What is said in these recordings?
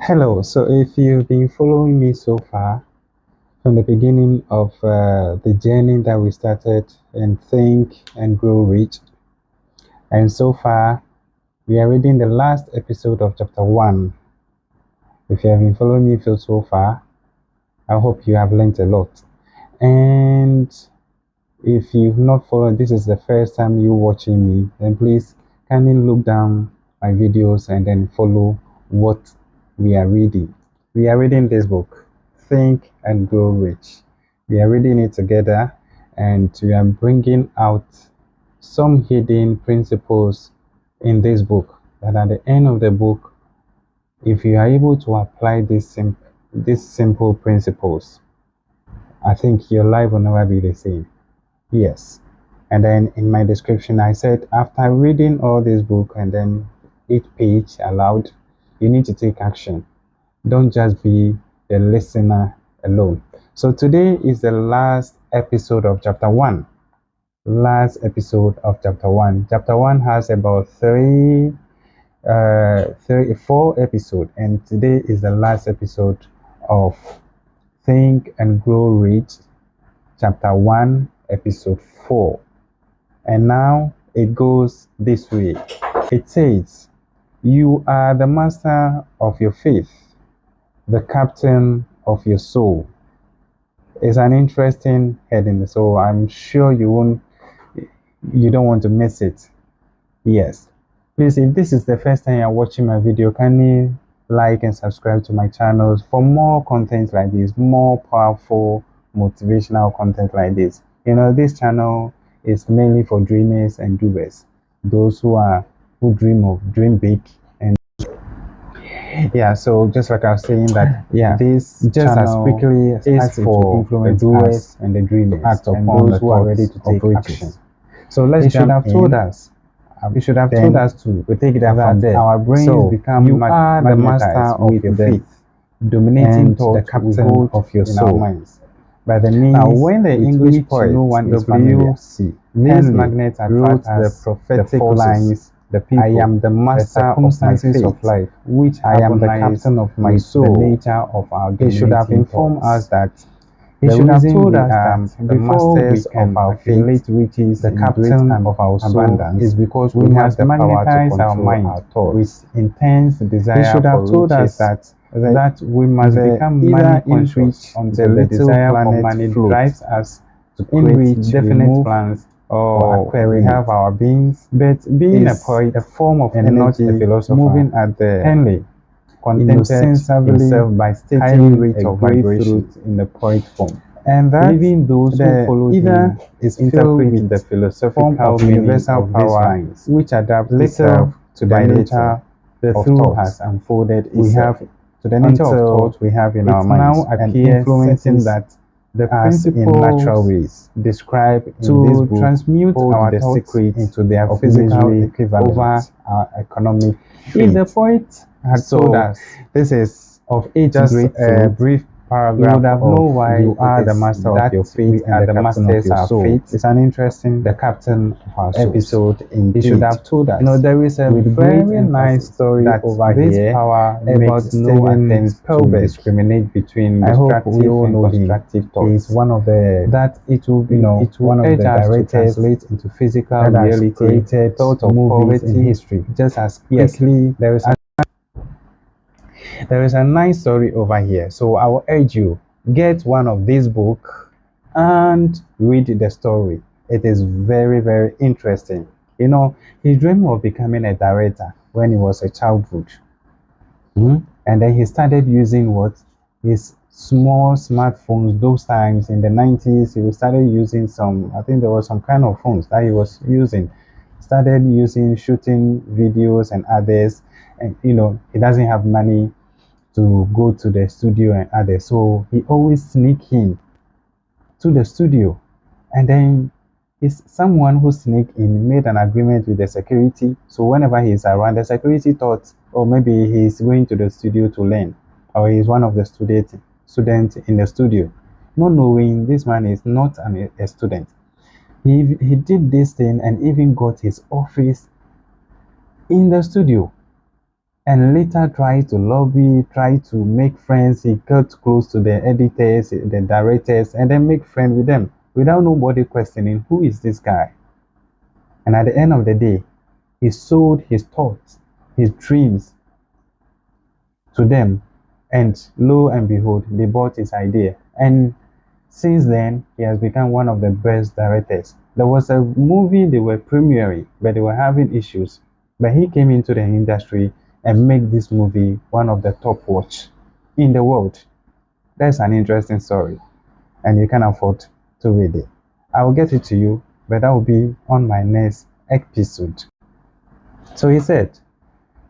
Hello. So, if you've been following me so far from the beginning of the journey that we started in Think and Grow Rich, and so far we are reading the last episode of chapter 1. If you have been following me so far, I hope you have learned a lot. And if you've not followed, this is the first time you watching me, then please kindly look down my videos and then follow what we are reading. We are reading this book, Think and Grow Rich. We are reading it together and we are bringing out some hidden principles in this book that at the end of the book, if you are able to apply these simple principles, I think your life will never be the same. Yes. And then in my description, I said after reading all this book and then each page aloud, you need to take action. Don't just be the listener alone. So today is the last episode of chapter 1. Last episode of chapter 1. Chapter 1 has about 4 episodes, and today is the last episode of Think and Grow Rich, chapter 1, episode 4. And now it goes this way. It says, "You are the master of your faith, the captain of your soul." It's an interesting heading, so I'm sure you don't want to miss it. Yes. Please, if this is the first time you're watching my video, kindly like and subscribe to my channel for more content like this, more powerful motivational content like this. This channel is mainly for dreamers and doers, those who dream big. And yeah, so just like I was saying that, yeah, this just as quickly is for the doers and the dreamers act upon those who are ready to take action. So let's jump in. You should have told us to take that from there. Our brains become you are the master of your faith, dominating the captain of your soul. Minds. By the means now, when the English poet no one is WC, these magnets attract the prophetic lines. I am the master of my fate, of life, which I am the captain of my soul. The nature of our He should have informed us that. He should have told us that the masters of our fate, riches, the captain of our soul, is because we have the power to control our mind, our thoughts, with intense desire. He should have told us that we must become money conscious until the desire for money drives us to create definite plans or we have our beings. But being a poet, a form of energy, a philosopher, moving at the Henley, contented himself by stating rate of vibration in the poet form, and that leaving those who follow him is filled with the philosophical of universal power, which adapts itself to the nature the thought has unfolded. We have to the nature of thought we have in our minds, and influencing that the principle in natural ways described in this book transmute our thoughts into their physical equivalent over our economic. If the poet had told us this is of just a brief paragraph, you would have known why you are the master of your fate and the masters of your fate. It's an interesting, the captain of our episode. Indeed, should have told us. There is a very nice story that over this here power about Stephen Spielberg discriminate between destructive and constructive thoughts. Is one of the that it will be it will one of the directors translate into physical reality created thought of movies in history just as quickly. There is a nice story over here, so I will urge you, get one of these books and read the story. It is very, very interesting. He dreamed of becoming a director when he was a childhood. And then he started using his small smartphones. Those times in the 90s, he started using I think there was some kind of phones that he was using. Started using, shooting videos and others. And he doesn't have money to go to the studio and others, so he always sneak in to the studio, and then someone who sneak in made an agreement with the security, so whenever he's around, the security thought, or maybe he's going to the studio to learn, or he's one of the students in the studio, not knowing this man is not a student. He did this thing and even got his office in the studio. and later tried to lobby, tried to make friends. He got close to the editors, the directors, and then make friends with them without nobody questioning who is this guy. And at the end of the day, he sold his thoughts, his dreams to them, and lo and behold, they bought his idea. And since then, he has become one of the best directors. There was a movie they were premiering, but they were having issues. But he came into the industry and made this movie one of the top watch in the world. That's an interesting story, and you can afford to read it. I will get it to you, but that will be on my next episode. So he said,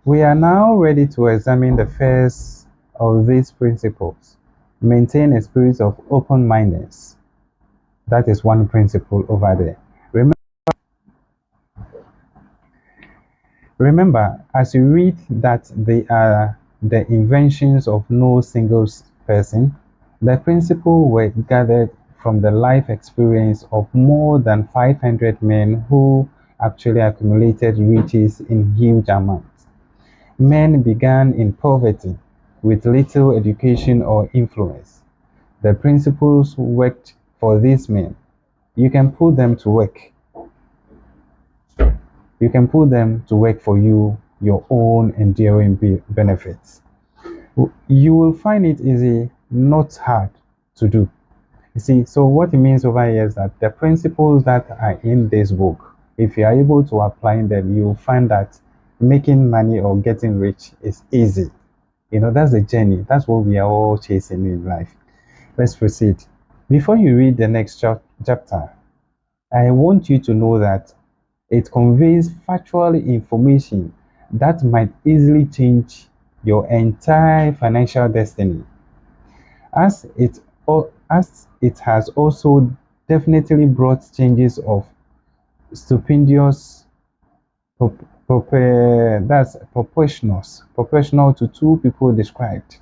we are now ready to examine the first of these principles. Maintain a spirit of open-mindedness. That is one principle over there. Remember, as you read that they are the inventions of no single person, the principles were gathered from the life experience of more than 500 men who actually accumulated riches in huge amounts. Men began in poverty with little education or influence. The principles worked for these men. You can put them to work. You can put them to work for you, your own enduring benefits. You will find it easy, not hard to do. You see, so what it means over here is that the principles that are in this book, if you are able to apply them, you will find that making money or getting rich is easy. That's the journey. That's what we are all chasing in life. Let's proceed. Before you read the next chapter, I want you to know that it conveys factual information that might easily change your entire financial destiny, as it has also definitely brought changes of stupendous that's proportional to two people described.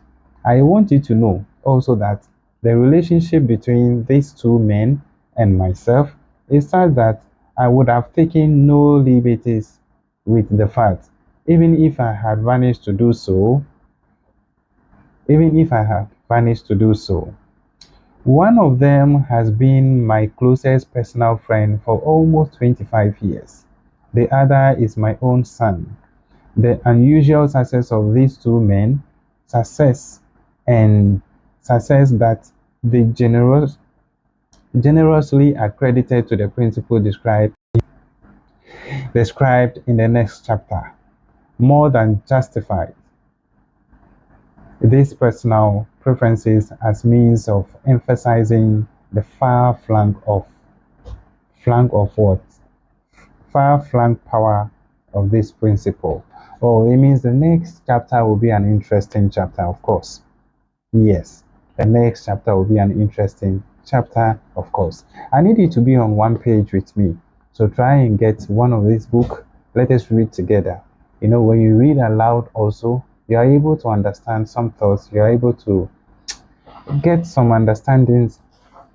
I want you to know also that the relationship between these two men and myself is such that I would have taken no liberties with the fact, even if I had managed to do so. One of them has been my closest personal friend for almost 25 years. The other is my own son. The unusual success of these two men, success that they generously accredited to the principle described in the next chapter, more than justified these personal preferences as means of emphasizing the far flank power of this principle. Oh, it means the next chapter will be an interesting chapter, of course. Yes, the next chapter will be an interesting chapter, of course. I need you to be on one page with me. So try and get one of these books. Let us read together. When you read aloud also, you are able to understand some thoughts. You are able to get some understandings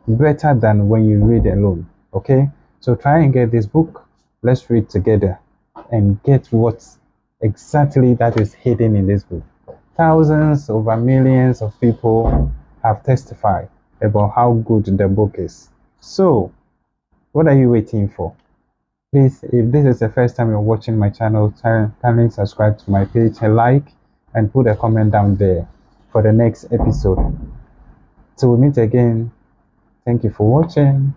better than when you read alone. Okay? So try and get this book. Let's read together and get what exactly that is hidden in this book. Thousands over millions of people have testified about how good the book is. So, what are you waiting for? Please, if this is the first time you're watching my channel, kindly subscribe to my page, like, and put a comment down there for the next episode. Till we meet again, thank you for watching.